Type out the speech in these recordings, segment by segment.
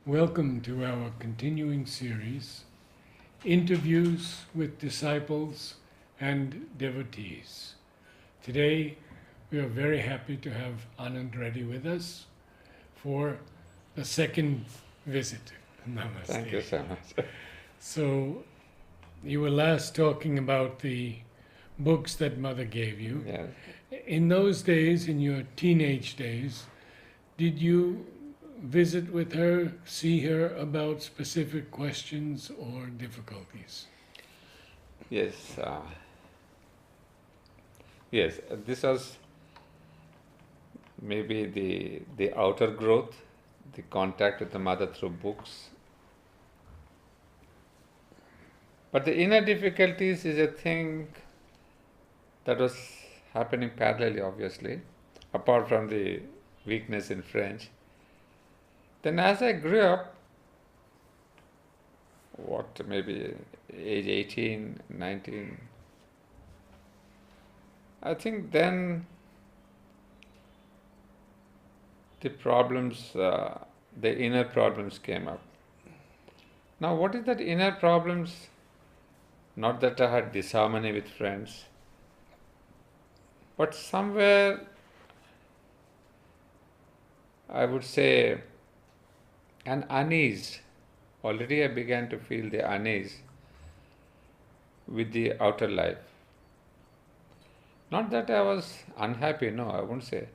Welcome to our continuing series, Interviews with Disciples and Devotees. Today, we are very happy to have Anand Reddy with us for the second visit. Namaste. Thank you so much. So, you were last talking about the books that Mother gave you. Yes. In those days, in your teenage days, did you visit with her, see her about specific questions or difficulties? Yes. Yes. This was maybe the outer growth, the contact with the mother through books. But the inner difficulties is a thing that was happening parallelly, obviously, apart from the weakness in French. Then as I grew up, maybe age 18, 19, I think then the problems, the inner problems came up. Now, what is that inner problems? Not that I had disharmony with friends, but somewhere I would say an unease. Already I began to feel the unease with the outer life. Not that I was unhappy, no, I won't say.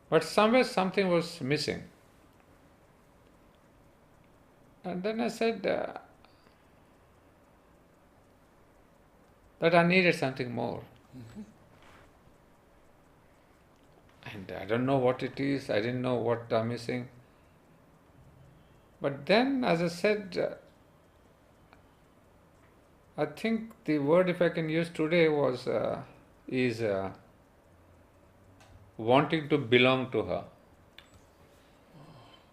But somewhere something was missing. And then I said that I needed something more. And I don't know what it is, I didn't know what I'm missing. But then, as I said, I think the word, if I can use today, is wanting to belong to her.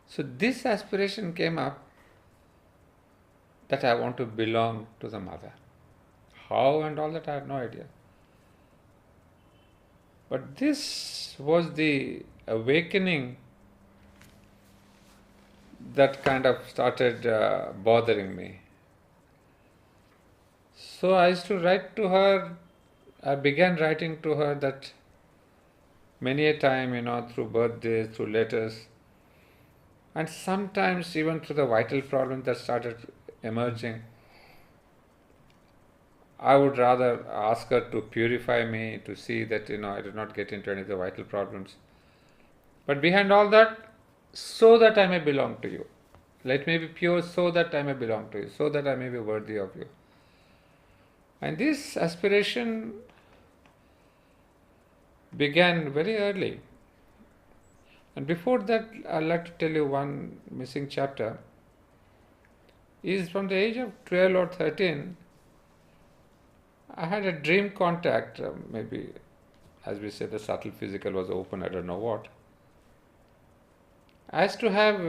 So this aspiration came up that I want to belong to the mother. How and all that I have no idea. But this was the awakening that kind of started bothering me. So I used to write to her, I began writing to her that many a time, through birthdays, through letters, and sometimes even through the vital problems that started emerging. I would rather ask her to purify me, to see that, I did not get into any of the vital problems. But behind all that, so that I may belong to you. Let me be pure so that I may belong to you, so that I may be worthy of you. And this aspiration began very early. And before that, I'd like to tell you one missing chapter. Is from the age of 12 or 13, I had a dream contact, maybe, as we say, the subtle physical was open, I don't know what. I used to have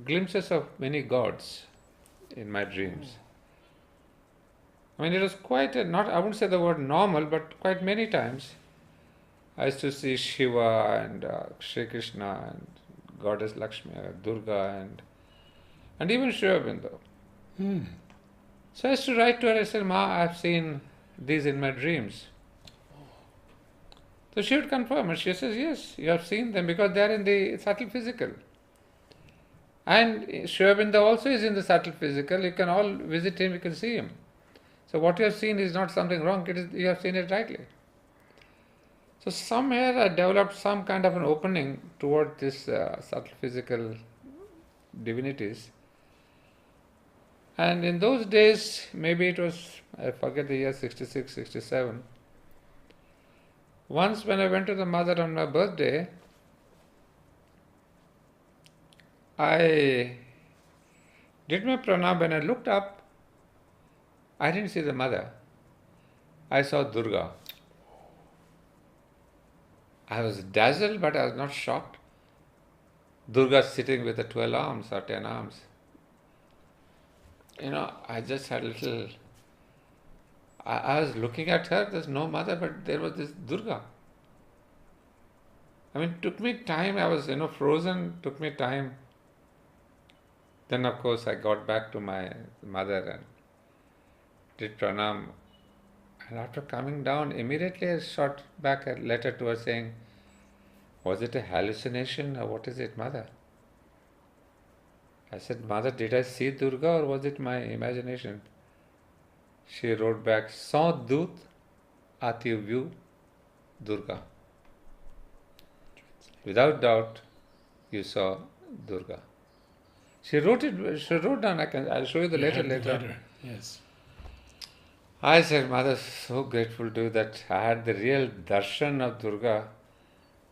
glimpses of many gods in my dreams. I mean, it was quite I wouldn't say the word normal, but quite many times. I used to see Shiva and Sri Krishna and Goddess Lakshmi, Durga and even Sri Aurobindo. So I used to write to her, I said, Ma, I've seen these in my dreams. So she would confirm, and she says, yes, you have seen them because they are in the subtle physical. And Sri Aurobindo also is in the subtle physical. You can all visit him, you can see him. So what you have seen is not something wrong, you have seen it rightly. So somewhere I developed some kind of an opening toward this subtle physical divinities. And in those days, maybe it was, I forget the year, 66, 67. Once when I went to the mother on my birthday, I did my pranam. When I looked up, I didn't see the mother. I saw Durga. I was dazzled, but I was not shocked. Durga sitting with the 12 arms or 10 arms. I just had a little... I was looking at her, there's no mother, but there was this Durga. I mean, it took me time, I was, frozen, took me time. Then of course I got back to my mother and did pranam. And after coming down, immediately I shot back a letter to her saying, was it a hallucination or what is it, mother? I said, mother, did I see Durga or was it my imagination? She wrote back, sans doute as-tu vu Durga. Without doubt, you saw Durga. She wrote it. She wrote down. I'll show you the You letter had the later. letter, yes. I said, mother, so grateful to you that I had the real darshan of Durga,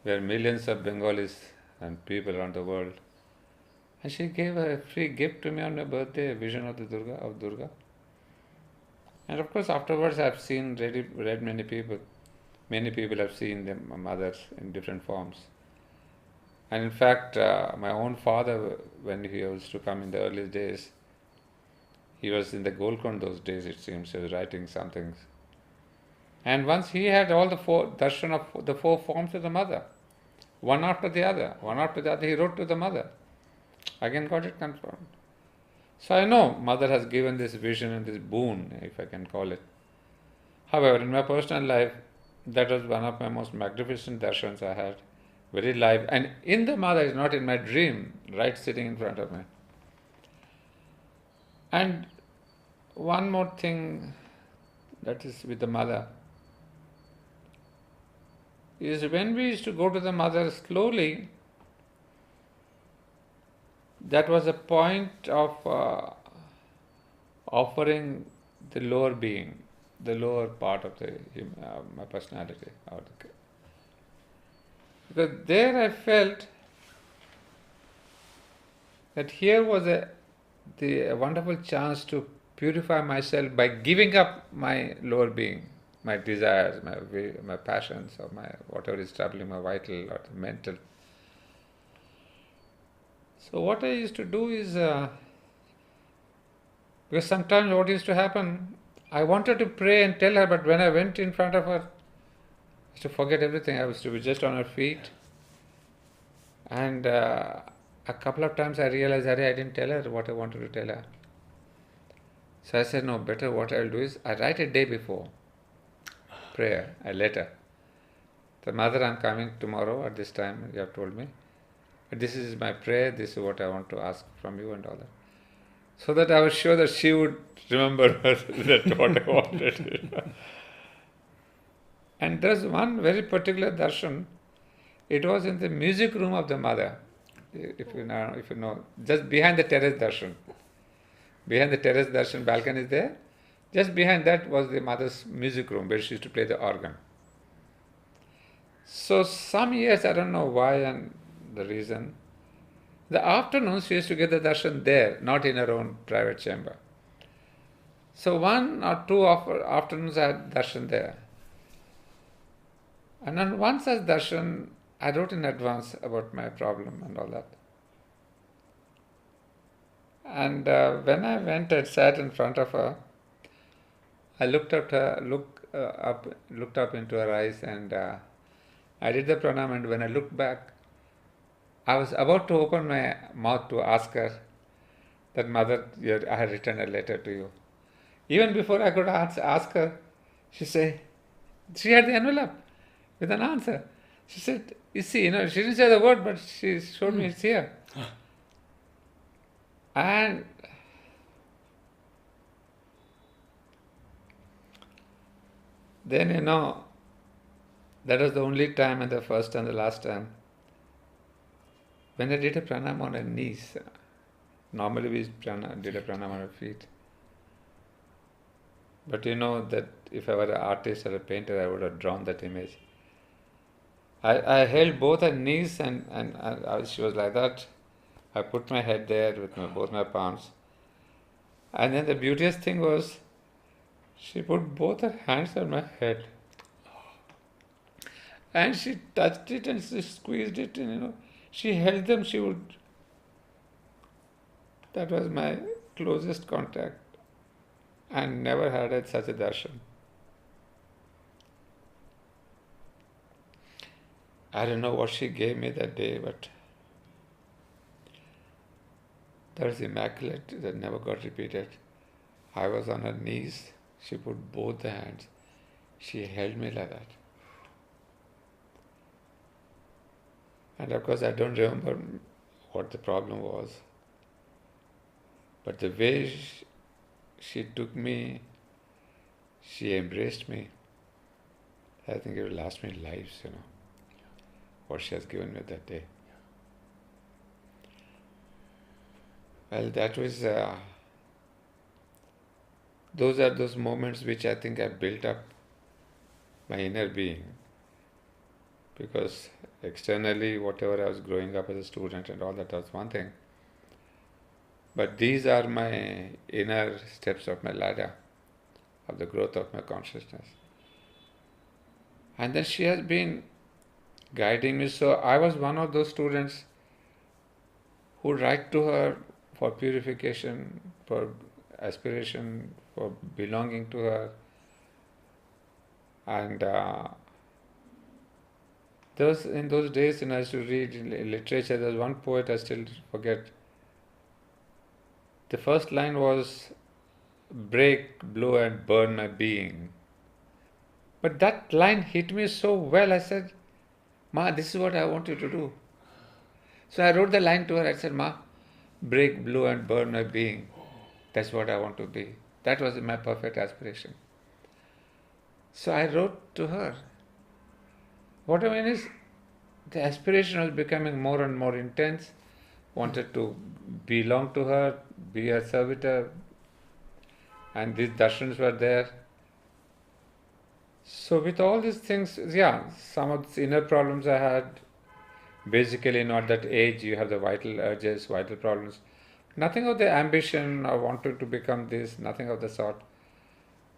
where millions of Bengalis and people around the world. And she gave a free gift to me on my birthday, a vision of the Durga. And of course, afterwards, I've seen read many people. Many people have seen them, my mothers, in different forms. And in fact, my own father, when he used to come in the early days, he was in the Golconda those days, it seems, he was writing something. And once he had all the darshan of the four forms of the mother, one after the other, he wrote to the mother. Again got it confirmed. So I know mother has given this vision and this boon, if I can call it. However, in my personal life, that was one of my most magnificent darshans I had. Very live. And in the mother is not in my dream, right sitting in front of me. And one more thing that is with the mother is when we used to go to the mother slowly, that was a point of offering the lower being, the lower part of my personality. Because there I felt that here was a wonderful chance to purify myself by giving up my lower being, my desires, my passions, or my whatever is troubling my vital or mental. So what I used to do is, because sometimes what used to happen, I wanted to pray and tell her, but when I went in front of her, I used to forget everything. I was to be just on her feet. And a couple of times I realized, I didn't tell her what I wanted to tell her. So I said, no, better what I'll do is, I write a day before prayer, a letter. The mother, I'm coming tomorrow at this time, you have told me. This is my prayer, this is what I want to ask from you and all that. So that I was sure that she would remember that what I wanted. And there's one very particular darshan. It was in the music room of the mother, if you know, just behind the terrace darshan. Behind the terrace darshan balcony is there. Just behind that was the mother's music room where she used to play the organ. So some years, I don't know why and the reason, the afternoons she used to get the darshan there, not in her own private chamber. So one or two afternoons I had darshan there. And on one such darshan, I wrote in advance about my problem and all that. And when I went and sat in front of her, I looked up into her eyes, and I did the pranam. And when I looked back, I was about to open my mouth to ask her that, mother, I had written a letter to you. Even before I could ask her, she said, she had the envelope with an answer. She said, you see, she didn't say the word, but she showed me it's here. And then, that was the only time, and the first and the last time, when I did a pranam on her knees. Normally we did a pranam on her feet. But you know that if I were an artist or a painter, I would have drawn that image. I held both her knees and she was like that. I put my head there with both my palms. And then the beauteous thing was, she put both her hands on my head. And she touched it and she squeezed it, and she held them. That was my closest contact. And never had such a darshan. I don't know what she gave me that day, but That was immaculate. That never got repeated. I was on her knees. She put both the hands. She held me like that. And of course, I don't remember what the problem was. But the way she took me, she embraced me. I think it will last me lives, what she has given me that day. Well, that was, those are those moments which I think have built up my inner being. Because externally, whatever I was growing up as a student and all that was one thing. But these are my inner steps of my ladder, of the growth of my consciousness. And then she has been guiding me. So I was one of those students who write to her for purification, for aspiration, for belonging to her. And in those days, I used to read literature. There's one poet I still forget. The first line was, "Break, blow and burn my being." But that line hit me so well, I said, "Ma, this is what I want you to do." So I wrote the line to her. I said, "Ma, break, blow and burn my being. That's what I want to be." That was my perfect aspiration. So I wrote to her. What I mean is, the aspiration was becoming more and more intense. Wanted to belong to her, be her servitor, and these darshans were there. So with all these things, some of the inner problems I had, basically not that age, you have the vital urges, vital problems. Nothing of the ambition, I wanted to become this, nothing of the sort.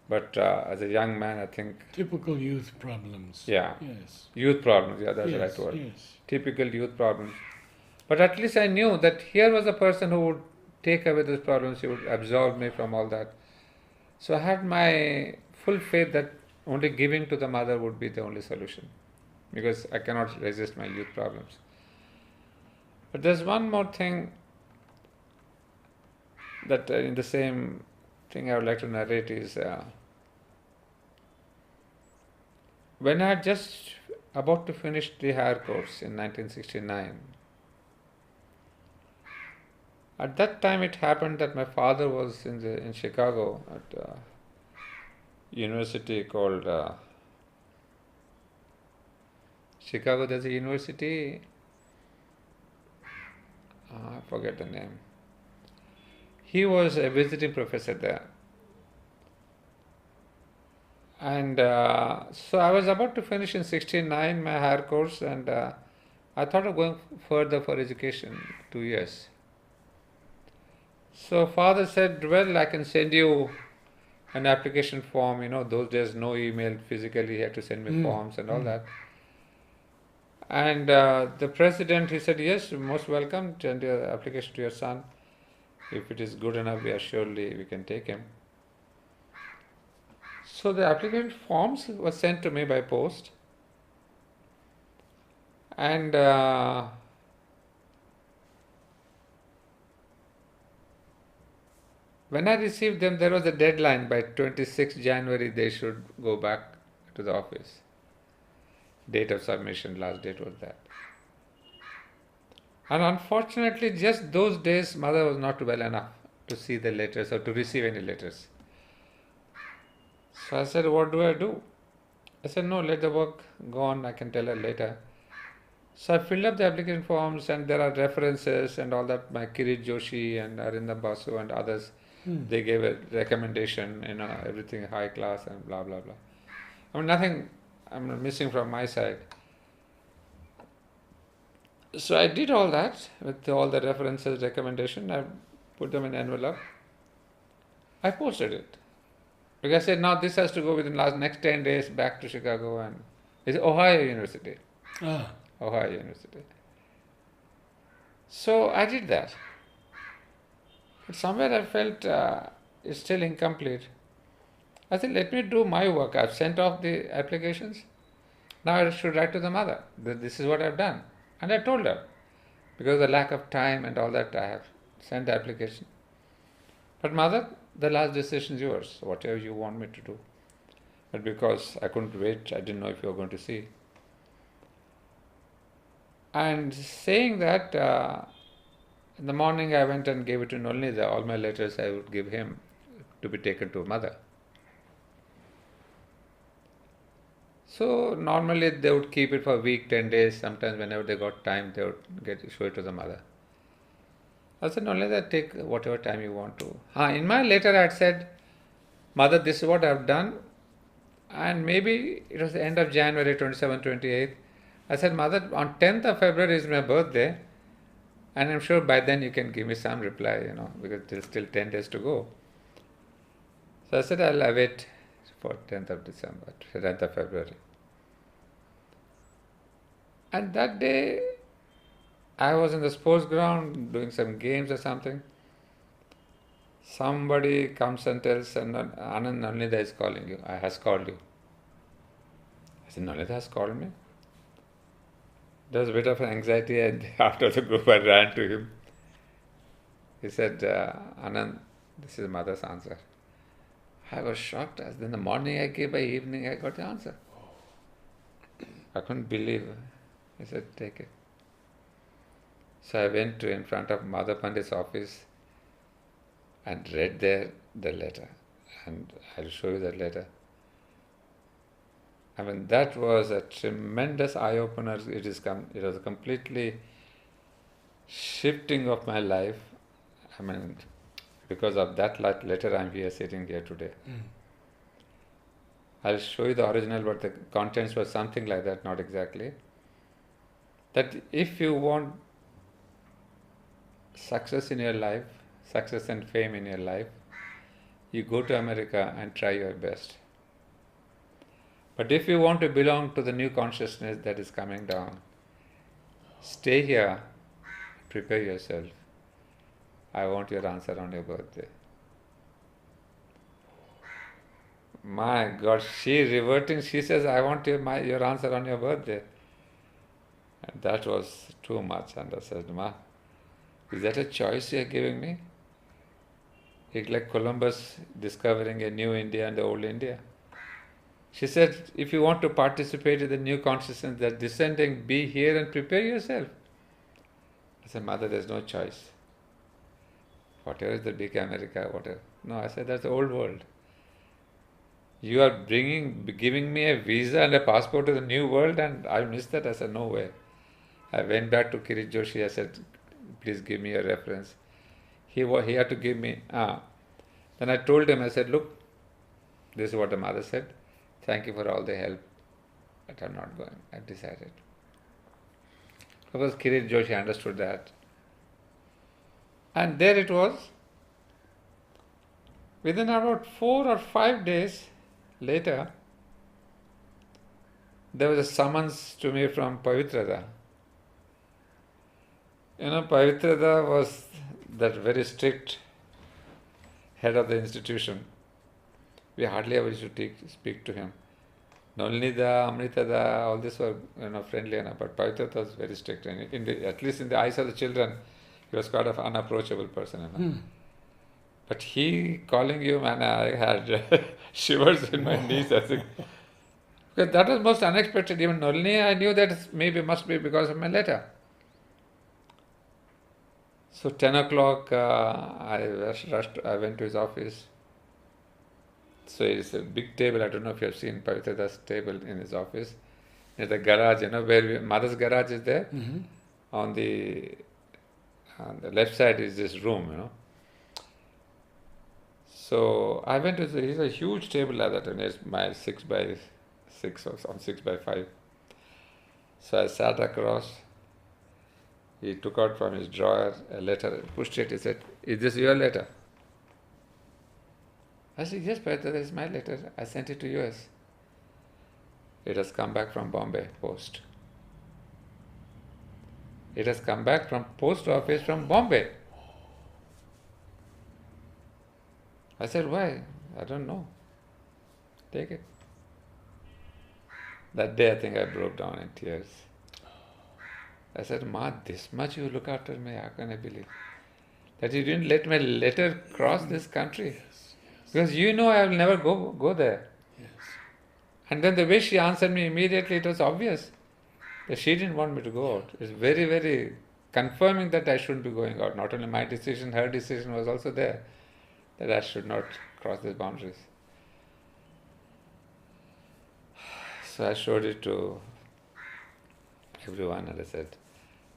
But as a young man, I think... Typical youth problems. Yeah. Yes. Youth problems, that's the right word. Yes. Typical youth problems. But at least I knew that here was a person who would take away those problems, he would absolve me from all that. So I had my full faith that only giving to the mother would be the only solution, because I cannot resist my youth problems. But there's one more thing that in the same thing I would like to narrate is when I had just about to finish the higher course in 1969. At that time it happened that my father was in Chicago at a university called Chicago. There's a university, I forget the name. He was a visiting professor there. And so I was about to finish in 69 my higher course, and I thought of going further for education, 2 years. So father said, well, I can send you an application form. Those days no email, physically he had to send me forms and all that. And the president, he said, yes, most welcome, send your application to your son. If it is good enough, we can take him. So the application forms was sent to me by post. And when I received them, there was a deadline. By 26th January, they should go back to the office. Date of submission, last date was that. And unfortunately, just those days, mother was not well enough to see the letters or to receive any letters. So I said, what do I do? I said, no, let the work go on, I can tell her later. So I filled up the application forms, and there are references and all that, my Kirit Joshi and Arindam Basu and others. They gave a recommendation, everything high class and blah, blah, blah. I mean, nothing I'm missing from my side. So I did all that with all the references, recommendation. I put them in an envelope. I posted it. Because I said, now this has to go within the next 10 days back to Chicago, and it's Ohio University. Ohio University. So I did that. But somewhere I felt it's still incomplete. I said, let me do my work. I've sent off the applications. Now I should write to the mother. This is what I've done. And I told her. Because of the lack of time and all that, I have send the application. But mother, the last decision is yours, whatever you want me to do. But because I couldn't wait, I didn't know if you were going to see. And saying that, in the morning I went and gave it to Nolnida. All my letters I would give him to be taken to mother. So normally they would keep it for a week, 10 days. Sometimes whenever they got time, they would show it to the mother. I said, Nolnida, take whatever time you want to. In my letter I had said, mother, this is what I have done. And maybe it was the end of January 27, 28. I said, mother, on 10th of February is my birthday. And I'm sure by then you can give me some reply, because there's still 10 days to go. So I said, I'll await for 10th of December, 10th of February. And that day, I was in the sports ground doing some games or something. Somebody comes and tells, Anand, Nolnida is calling you, has called you. I said, Nolnida has called me? There was a bit of anxiety, and after the group I ran to him. He said, Anand, this is mother's answer. I was shocked. As in the morning I gave, by evening I got the answer. I couldn't believe it. He said, take it. So I went to in front of Mother Pandit's office and read there the letter. And I'll show you that letter. I mean, that was a tremendous eye-opener. It was a completely shifting of my life. I mean, because of that letter, I'm here, sitting here today. I'll show you the original, but the contents were something like that, not exactly. That if you want success in your life, success and fame in your life, you go to America and try your best. But if you want to belong to the new consciousness that is coming down, stay here, prepare yourself. I want your answer on your birthday. My God, she reverting, she says, I want your answer on your birthday. And that was too much. And I said, Ma, is that a choice you are giving me? It's like Columbus discovering a new India and the old India. She said, if you want to participate in the new consciousness that's descending, be here and prepare yourself. I said, Mother, there's no choice. Whatever is the big America, whatever. No, I said, that's the old world. You are giving me a visa and a passport to the new world, and I missed that. I said, no way. I went back to Kirit Joshi. I said, please give me a reference. He had to give me. Then I told him, I said, look, this is what the mother said. Thank you for all the help, but I'm not going. I decided. Because Kirit Joshi understood that. And there it was. Within about 4 or 5 days later, there was a summons to me from Pavitrada. Pavitrada was that very strict head of the institution. We hardly ever used to speak to him. Nolnida, Amritada, all this were friendly enough, but Pavitrada was very strict. And at least in the eyes of the children, he was quite an unapproachable person. But he calling you, man, I had shivers in my knees. I think. Because that was most unexpected. Even Nolini, I knew that must be because of my letter. So 10 o'clock, I rushed. I went to his office. So it's a big table. I don't know if you have seen Pavitrada's table in his office. There's the garage, where mother's garage is there. On the left side is this room, So I went to he's a huge table like that, and it's my 6 by 6 or 6 by 5. So I sat across. He took out from his drawer a letter, pushed it. He said, "Is this your letter?" I said, "Yes, but that is my letter. I sent it to US. It has come back from Bombay post. It has come back from post office from Bombay." I said, "Why?" "I don't know. Take it." That day I think I broke down in tears. I said, "Ma, this much you look after me, how can I believe?" that you didn't let my letter cross this country. Yes, yes, Because you know I will never go there. yes. And then the way she answered me immediately, it was obvious that she didn't want me to go out. It's very, very confirming that I shouldn't be going out. Not only my decision, her decision was also there, that I should not cross these boundaries. So I showed it to everyone and I said,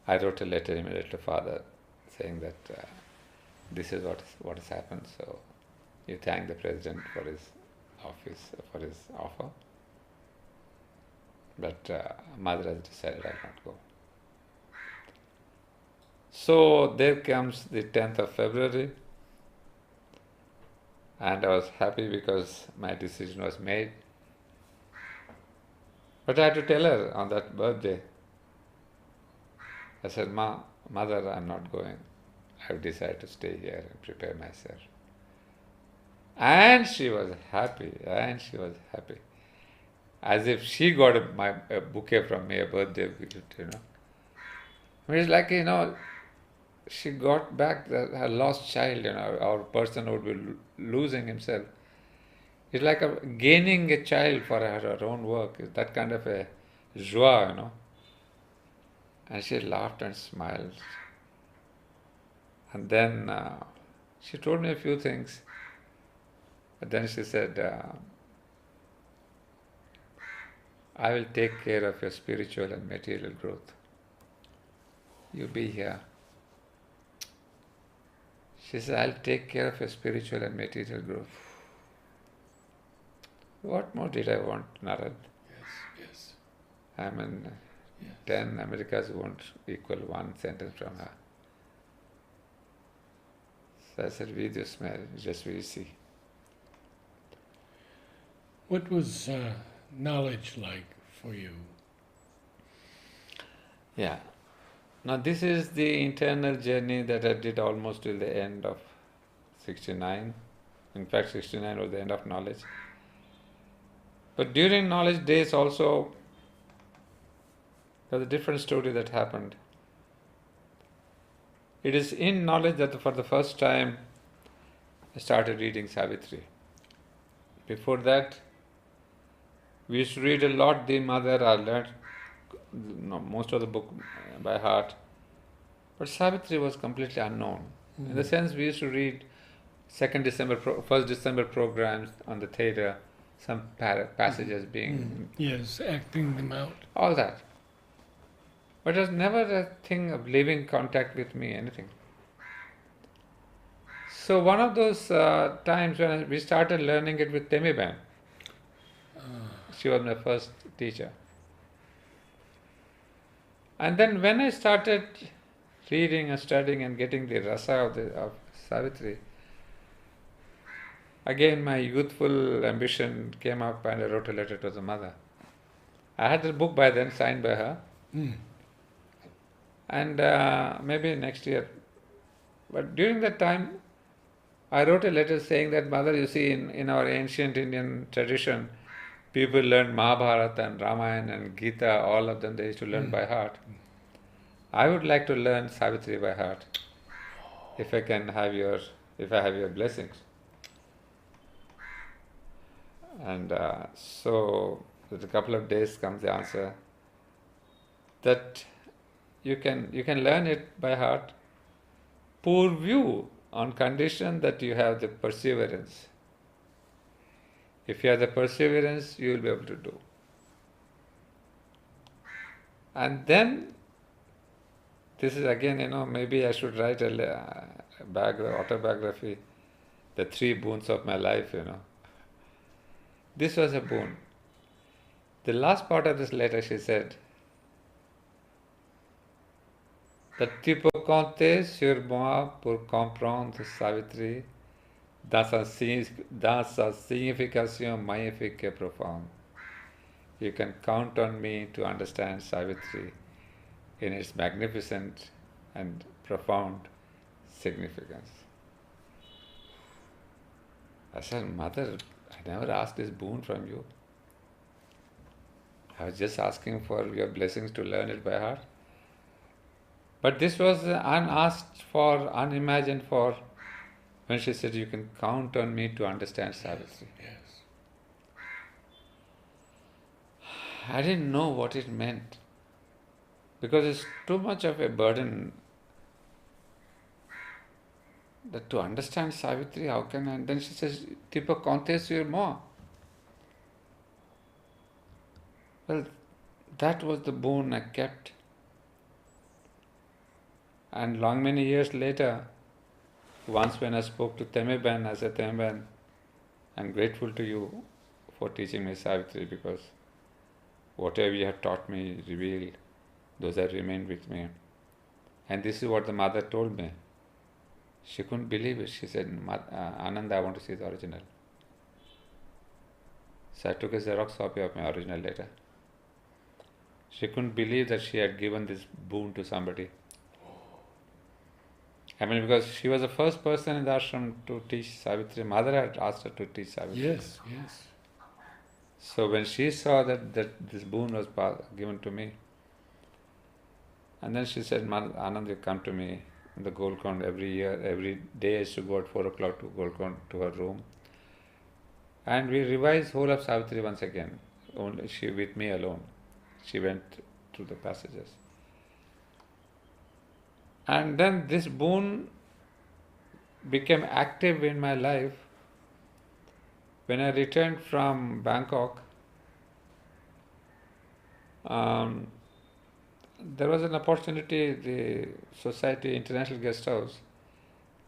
I wrote a letter immediately to Father saying that this is what has happened. So you thank the President for his office, for his offer. But Mother has decided I will not go. So there comes the 10th of February, and I was happy because my decision was made. But I had to tell her on that birthday. I said, Mother, I'm not going. I've decided to stay here and prepare myself. And she was happy, As if she got a bouquet from me, a birthday gift, I mean, it's like, she got back her lost child, our person who would be losing himself. It's like gaining a child for her own work. It's that kind of a joie, And she laughed and smiled. And then she told me a few things. But then she said, I will take care of your spiritual and material growth. You be here. She said, I'll take care of your spiritual and material growth. What more did I want, Narad? Yes. I mean, Yes. 10 Americas won't equal one sentence from her. So I said, we just smell, just we see. What was knowledge like for you? Yeah. Now this is the internal journey that I did almost till the end of 69. In fact, 69 was the end of knowledge. But during knowledge days also, there was a different story that happened. It is in knowledge that for the first time I started reading Savitri. Before that, we used to read a lot the Mother. I learned most of the book by heart. But Savitri was completely unknown. In the sense, we used to read 2nd December, 1st December programs on the theatre, some passages being... Yes, acting them out. All that. But it was never a thing of living contact with me, anything. So one of those times when we started learning it with Temiban. She was my first teacher. And then when I started reading and studying and getting the rasa of Savitri, again my youthful ambition came up and I wrote a letter to the Mother. I had the book by then, signed by her. And maybe next year. But during that time, I wrote a letter saying that, Mother, you see, in our ancient Indian tradition, people learned Mahabharata and Ramayana and Gita, all of them they used to learn by heart. I would like to learn Savitri by heart, if I have your blessings. And so, with a couple of days comes the answer that you can learn it by heart, purview, on condition that you have the perseverance. If you have the perseverance, you will be able to do. And then, this is again, maybe I should write a autobiography, the 3 boons of my life, This was a boon. The last part of this letter, she said, that tu peux compter sur moi pour comprendre Savitri dans sa signification magnifique et profonde. You can count on me to understand Savitri in its magnificent and profound significance. I said, Mother, I never asked this boon from you. I was just asking for your blessings to learn it by heart. But this was unasked for, unimagined for, when she said, "You can count on me to understand Savitri." Yes. I didn't know what it meant because it's too much of a burden that to understand Savitri, how can I? And then she says, "Tipo contes sur moi." Well, that was the boon I kept. And long many years later, once when I spoke to Temeban, I said, "Temeban, I'm grateful to you for teaching me Savitri because whatever you have taught me, revealed, those have remained with me." And this is what the mother told me. She couldn't believe it. She said, "Ananda, I want to see the original." So I took a Xerox copy of my original letter. She couldn't believe that she had given this boon to somebody. I mean, because she was the first person in the ashram to teach Savitri. Mother had asked her to teach Savitri. Yes, yes. So when she saw that this boon was given to me, and then she said, "Anand, you come to me in the Golconda every year. Every day I used to go at 4 o'clock to Golconda to her room. And we revised whole of Savitri once again. Only she with me alone. She went through the passages. And then this boon became active in my life when I returned from Bangkok. There was an opportunity, the Society International Guest House.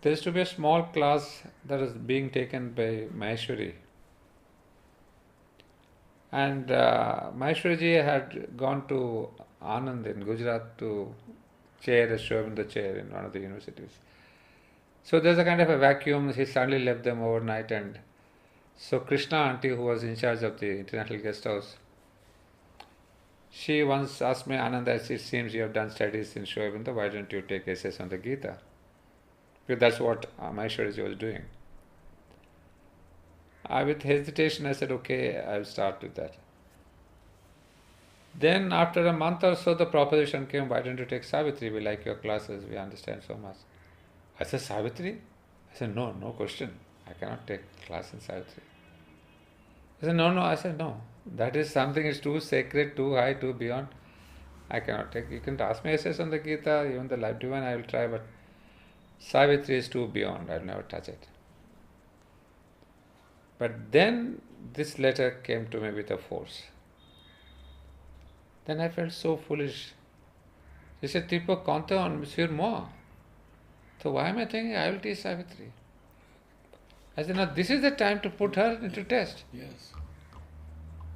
There used to be a small class that was being taken by Maheshwari. And Maheshwariji had gone to Anand in Gujarat to chair a show in the chair in one of the universities. So there's a kind of a vacuum. He suddenly left them overnight, and so Krishna auntie, who was in charge of the International Guest House, she once asked me, "Ananda, it seems you have done studies in Shoaibinda, why don't you take essays on the Gita?" Because that's what Maheshwariji was doing. With hesitation, I said, "Okay, I'll start with that." Then after a month or so, the proposition came, "Why don't you take Savitri? We like your classes, we understand so much." I said, "Savitri?" I said, "No, no question. I cannot take class in Savitri." I said, "No, no." I said, "No. That is something is too sacred, too high, too beyond. I cannot take. You can ask me essays on the Gita, even the Life Divine, I will try, but Savitri is too beyond. I will never touch it." But then this letter came to me with a force. Then I felt so foolish. He said, "Tipo compte on sur moi. So why am I thinking I will teach Savitri?" I said, "No, this is the time to put her into test." Yes.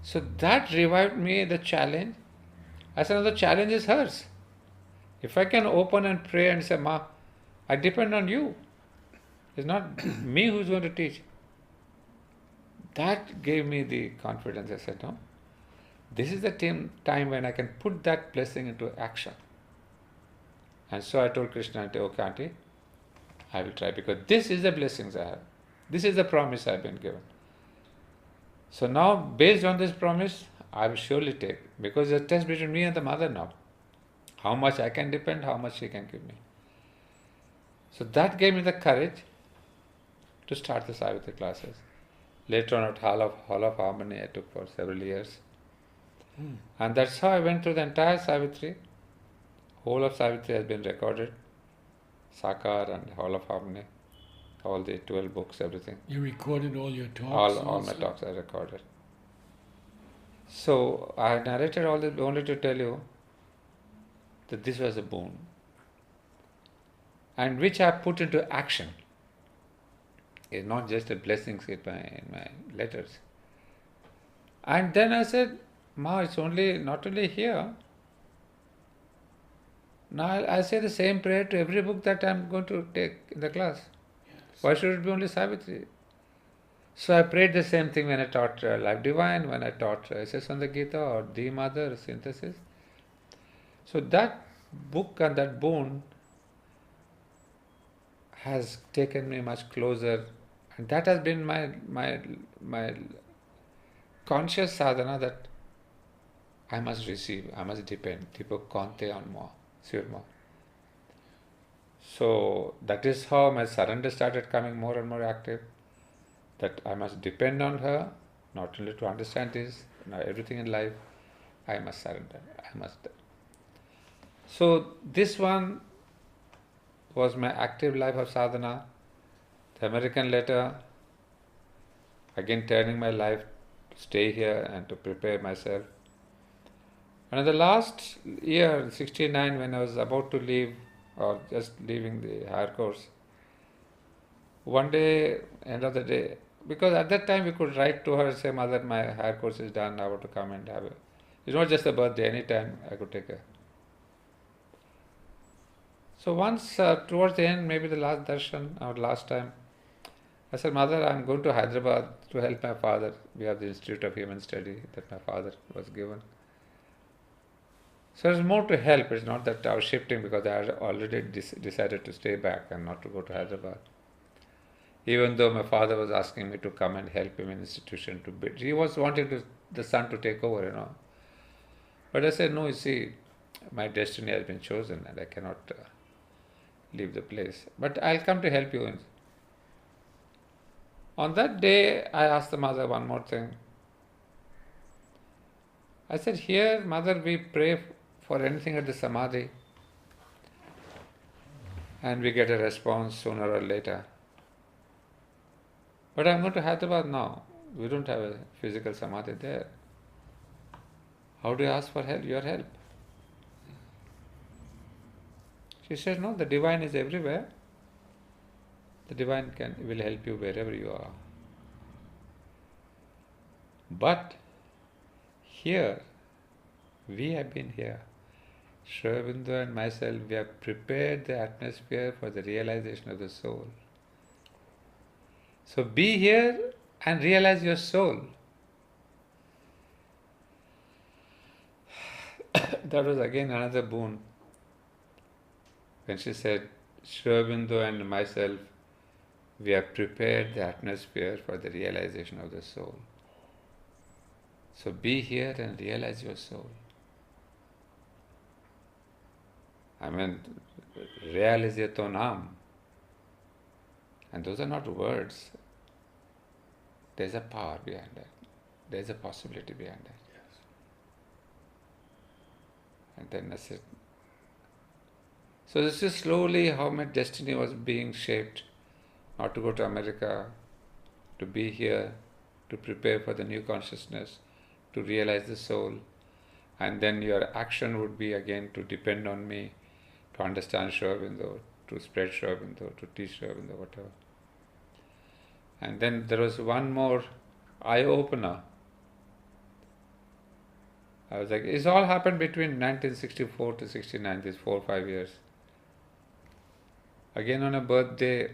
So that revived me the challenge. I said, "No, the challenge is hers. If I can open and pray and say, 'Ma, I depend on you. It's not me who's going to teach.'" That gave me the confidence. I said, "No, this is the time when I can put that blessing into action." And so I told Krishna auntie, "Okay, auntie, I will try, because this is the blessings I have. This is the promise I have been given. So now, based on this promise, I will surely take, because it's a test between me and the mother now. How much I can depend, how much she can give me." So that gave me the courage to start the Savitri classes. Later on at Hall of Harmony, I took for several years. And that's how I went through the entire Savitri. Whole of Savitri has been recorded. Sakar and Hall of Harmony. All the 12 books, everything. You recorded all your talks? All my talks are recorded. So I narrated all this only to tell you that this was a boon, and which I put into action. It's not just a blessing in my letters. And then I said, "Ma, it's not only here. Now I say the same prayer to every book that I'm going to take in the class. Yes. Why should it be only Savitri?" So I prayed the same thing when I taught Life Divine, when I taught Essays on the Gita or the Mother Synthesis. So that book and that boon has taken me much closer, and that has been my conscious sadhana, that I must receive, I must depend. Tipo compte on moi, sur moi. So that is how my surrender started coming more and more active, that I must depend on her, not only to understand this, everything in life, I must surrender, I must. So this one was my active life of sadhana. The American letter, again turning my life to stay here and to prepare myself. And in the last year, 69, when I was about to leave or just leaving the higher course, one day, end of the day, because at that time we could write to her and say, Mother, my higher course is done, I want to come and have it. It's not just a birthday, any time I could take her. So once, towards the end, maybe the last darshan, or last time, I said, Mother, I'm going to Hyderabad to help my father. We have the Institute of Human Study that my father was given. So there's more to help. It's not that I was shifting because I had already decided to stay back and not to go to Hyderabad. Even though my father was asking me to come and help him in institution to build. He was wanting the son to take over. But I said, no, you see, my destiny has been chosen and I cannot leave the place. But I'll come to help you. On that day, I asked the mother one more thing. I said, here, Mother, we pray for anything at the Samadhi and we get a response sooner or later. But I'm going to Hyderabad now. We don't have a physical Samadhi there. How do you ask for help? Your help? She said, no, the divine is everywhere. The divine will help you wherever you are. But here, we have been here. Sri Aurobindo and myself, we have prepared the atmosphere for the realization of the soul. So be here and realize your soul. That was again another boon. When she said, Sri Aurobindo and myself, we have prepared the atmosphere for the realization of the soul. So be here and realize your soul. I mean, realizato nam. And those are not words. There's a power behind that. There's a possibility behind that. Yes. And then I said, so this is slowly how my destiny was being shaped. Not to go to America, to be here, to prepare for the new consciousness, to realize the soul. And then your action would be again to depend on me, to understand Sri Aurobindo, to spread Sri Aurobindo, to teach Sri Aurobindo, whatever. And then there was one more eye-opener. I was like, it's all happened between 1964 to 69, these 4 or 5 years. Again on a birthday,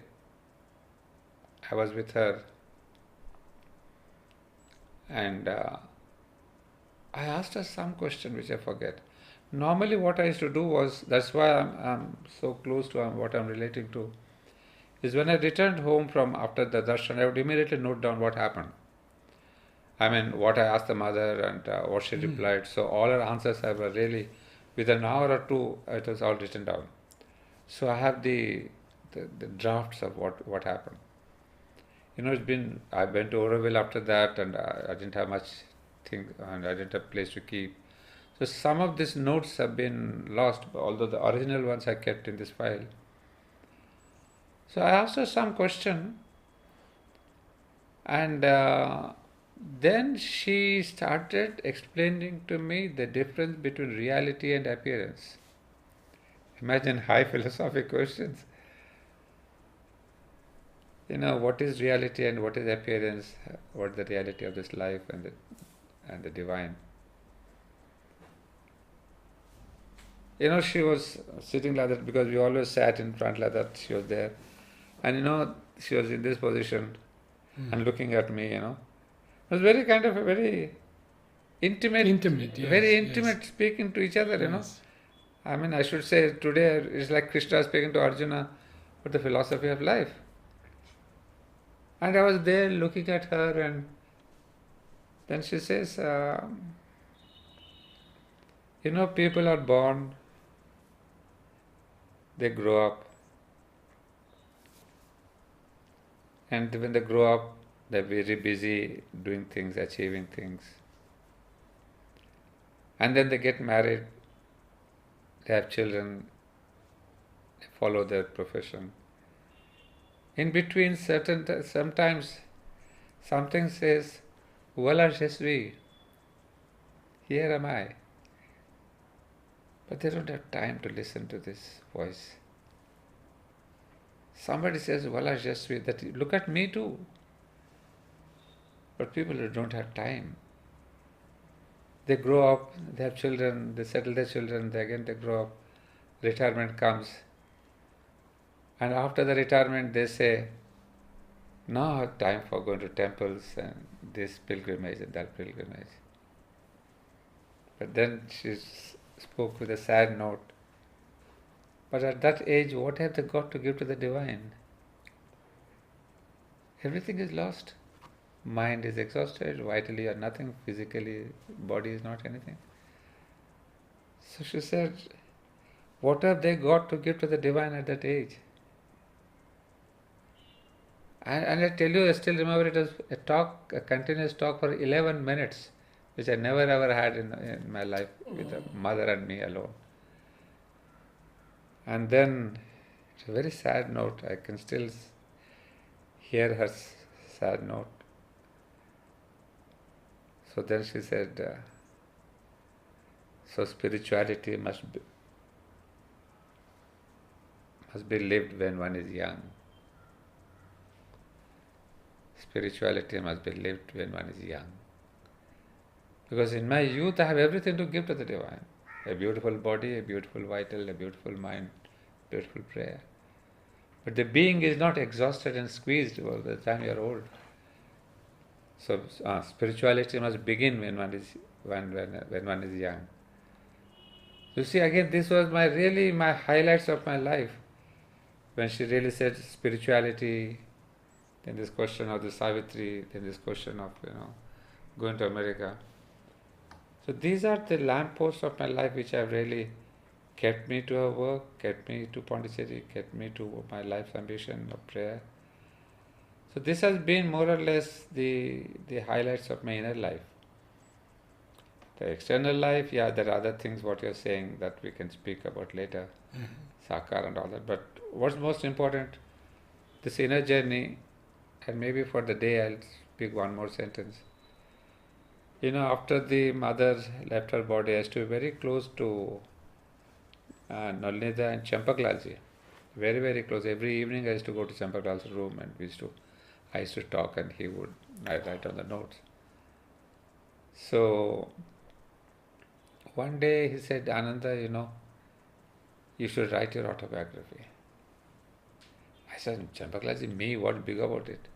I was with her and I asked her some question which I forget. Normally what I used to do was, that's why I'm so close to what I'm relating to, is when I returned home from after the darshan, I would immediately note down what happened. I mean, what I asked the mother and what she replied. So all her answers were really, within an hour or two, it was all written down. So I have the drafts of what happened. I went to Oroville after that and I didn't have much thing and I didn't have place to keep. So some of these notes have been lost, although the original ones I kept in this file. So I asked her some question and then she started explaining to me the difference between reality and appearance. Imagine high philosophic questions. What is reality and what is appearance? What is the reality of this life and the divine? She was sitting like that because we always sat in front like that. She was there. And she was in this position and looking at me, It was very kind of a very intimate, yes, very intimate yes. speaking to each other, Yes. I mean, I should say today it's like Krishna speaking to Arjuna about the philosophy of life. And I was there looking at her and then she says, people are born, they grow up, And when they grow up, they're very busy doing things, achieving things. And then they get married, they have children, they follow their profession. In between, sometimes something says, "Voilà, je suis. Here am I." But they don't have time to listen to this voice. Somebody says, "Voilà, je suis," that look at me too. But people who don't have time. They grow up, they have children, they settle their children, they grow up, retirement comes. And after the retirement, they say, "No, I have time for going to temples and this pilgrimage and that pilgrimage." But then she spoke with a sad note. But at that age, what have they got to give to the divine? Everything is lost. Mind is exhausted, vitally are nothing, physically, body is not anything. So she said, what have they got to give to the divine at that age? And I tell you, I still remember it was a continuous talk for 11 minutes, which I never ever had in my life with the mother and me alone. And then, it's a very sad note, I can still hear her sad note. So then she said, so spirituality must be lived when one is young. Spirituality must be lived when one is young. Because in my youth I have everything to give to the divine. A beautiful body, a beautiful vital, a beautiful mind, beautiful prayer. But the being is not exhausted and squeezed all the time you are old. So spirituality must begin when one is young. You see, again, this was my highlights of my life. When she really said spirituality, then this question of the Savitri, then this question of going to America. So these are the lampposts of my life which have really kept me to her work, kept me to Pondicherry, kept me to my life's ambition of prayer. So this has been more or less the highlights of my inner life. The external life, yeah, there are other things what you're saying that we can speak about later, Sakar and all that. But what's most important, this inner journey, and maybe for the day I'll speak one more sentence. After the mother left her body, I used to be very close to Nalnida and Champaklalji. Very, very close. Every evening I used to go to Champaklal's room and I used to talk and he would write on the notes. So one day he said, Ananda, you should write your autobiography. I said, Champaklalji, me, what's big about it?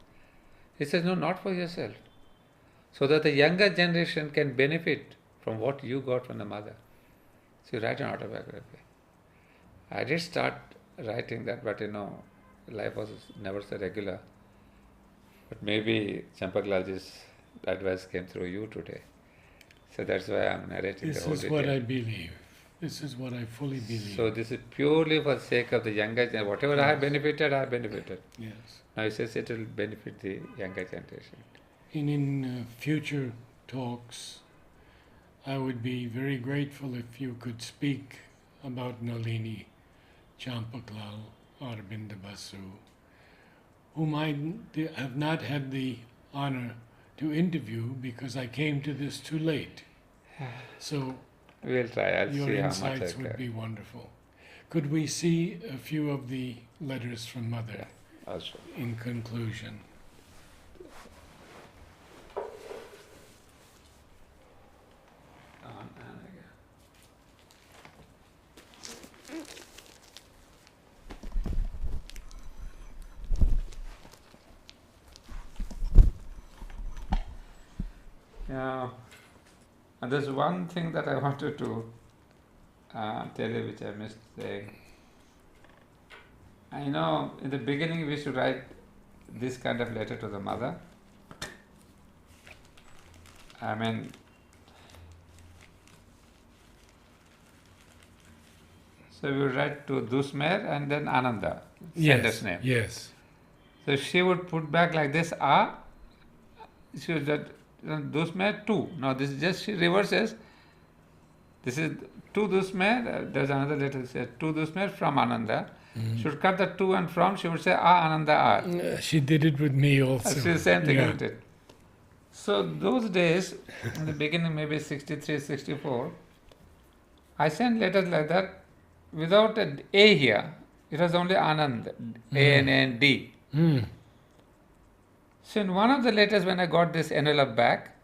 He says, no, not for yourself. So that the younger generation can benefit from what you got from the mother. So you write an autobiography. I did start writing that, but life was never so regular. But maybe Champaklalji's advice came through you today. So that's why I'm narrating the whole detail. This is what I believe. This is what I fully believe. So this is purely for the sake of the younger generation. Whatever I have benefited. Yes. Now he says it will benefit the younger generation. In future talks, I would be very grateful if you could speak about Nalini Champaklal Aurobindo Basu, whom I have not had the honor to interview because I came to this too late. So we'll try. I'll your see how much insights would be wonderful. Could we see a few of the letters from Mother in conclusion? Yeah, and there's one thing that I wanted to tell you which I missed saying. I know in the beginning we should write this kind of letter to the mother. So we would write to Dusmer and then Ananda, sender's name. Yes. So she would put back like this, ah, she was that, dusme, two. Now this is just, she reverses. This is two dusme, there's another letter that says two dusme from Ananda. She would cut the two and from, she would say, ah, Ananda, ah. She did it with me also. That's the same thing, Yeah. isn't it? So those days, in the beginning, maybe 63, 64, I sent letters like that without an A here. It was only Anand, A-N-N-D. Mm. So in one of the letters when I got this envelope back,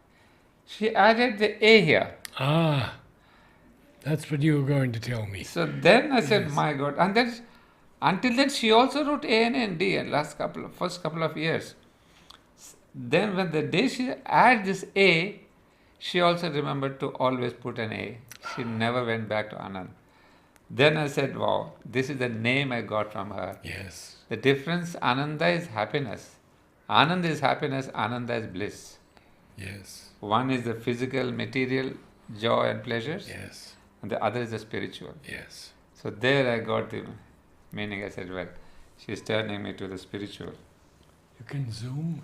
she added the A here. Ah, that's what you were going to tell me. So then I said, Yes. my God. And then, until then, she also wrote A-N-N-D in first couple of years. Then when the day she added this A, she also remembered to always put an A. She never went back to Anand. Then I said, wow, this is the name I got from her. Yes. The difference, Ananda is happiness. Anand is happiness, Ananda is bliss. Yes. One is the physical, material joy and pleasures, Yes. and the other is the spiritual. Yes. So there I got the meaning. I said, well, she's turning me to the spiritual. You can zoom.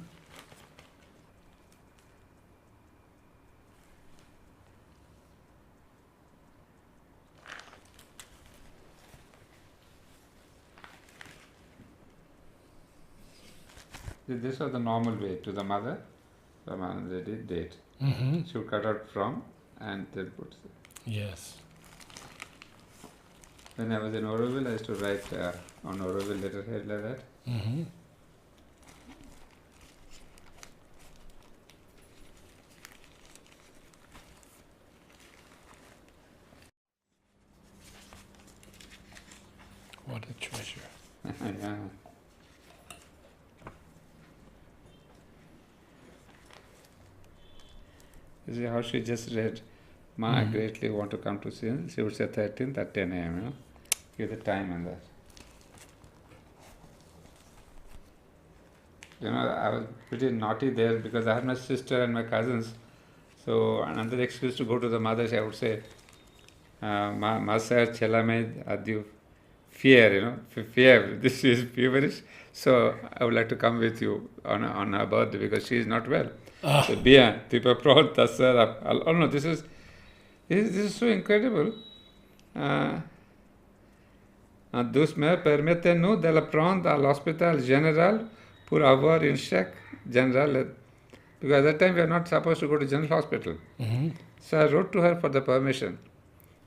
This was the normal way to the mother, from Ananda date. Mm-hmm. She would cut out from and then put. Yes. When I was in Auroville, I used to write on Auroville letterhead like that. Mm-hmm. What a treasure. Yeah. You see how she just read, Ma, I greatly want to come to see you. She would say 13th at 10 a.m., you know. Give the time and that. You know, I was pretty naughty there because I had my sister and my cousins. So another excuse to go to the mothers, I would say, Ma sir, chela mein adyu fear, you know, fear. This is feverish. So I would like to come with you on her birthday because she is not well. So bien, tipo pronta, sir. Oh no, this is so incredible. Dus me permettez-nous de la prendre à l'hôpital général pour avoir une chèque général. Because at that time we are not supposed to go to general hospital. Mm-hmm. So I wrote to her for the permission.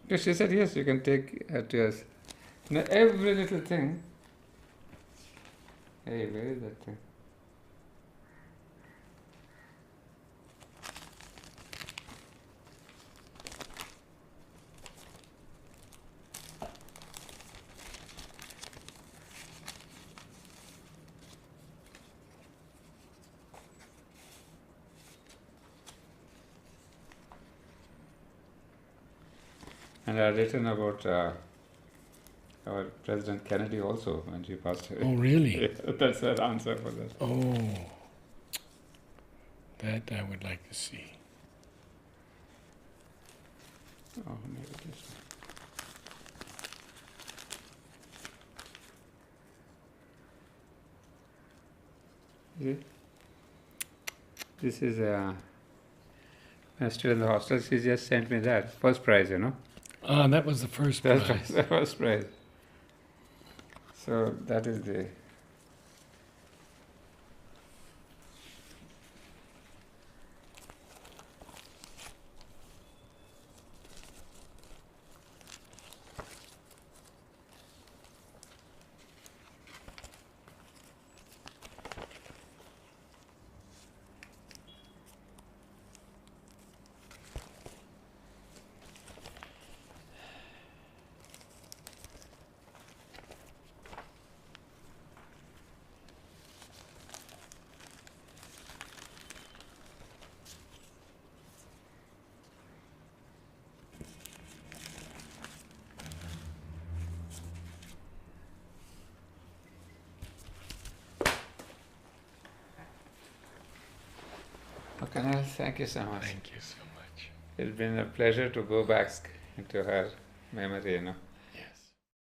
So she said, yes, you can take her to us. Now every little thing. Hey, where is that thing? And I had written about our President Kennedy also when she passed away. Oh, really? That's her answer for that. Oh, that I would like to see. Oh, maybe this one. See? This is when I was still in the hostel. She just sent me that first prize, you know. That was the first First prize. prize, the first prize. So that is the. Okay, thank you so much. Thank you so much. It's been a pleasure to go back into her memory, you know.